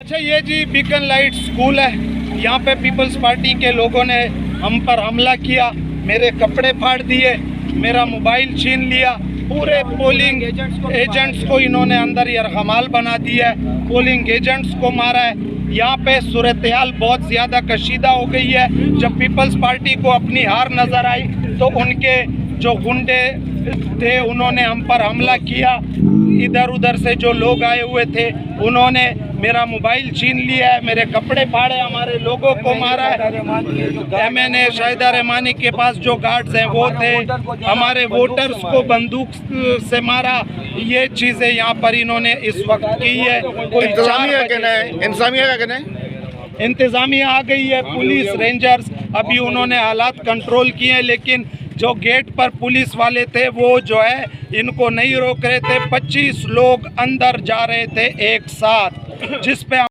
अच्छा, ये जी beacon light school है। यहाँ पे पीपल्स पार्टी के लोगों ने हम पर हमला किया, मेरे कपड़े फाड़ दिए, मेरा मोबाइल छीन लिया। पूरे पोलिंग एजेंट्स को इन्होंने अंदर यरगमाल बना दिया है, पोलिंग एजेंट्स को मारा है। यहाँ पे सूरत हाल बहुत ज़्यादा कशीदा हो गई है। जब पीपल्स पार्टी को अपनी हार नज़र आई तो उनके जो गुंडे थे उन्होंने हम पर हमला किया। इधर उधर से जो लोग आए हुए थे उन्होंने मेरा मोबाइल छीन लिया है, मेरे कपड़े फाड़े, हमारे लोगों को मारा है। एमएनए शाहिदा रहमानी के पास जो गार्ड्स हैं वो थे, हमारे वोटर्स को बंदूक से मारा। ये चीज़ें यहाँ पर इन्होंने इस वक्त की है। इंतजामिया का कहना है इंतजामिया आ गई है, पुलिस रेंजर्स अभी उन्होंने हालात कंट्रोल किए हैं, लेकिन जो गेट पर पुलिस वाले थे वो जो है इनको नहीं रोक रहे थे। 25 लोग अंदर जा रहे थे एक साथ, जिस पे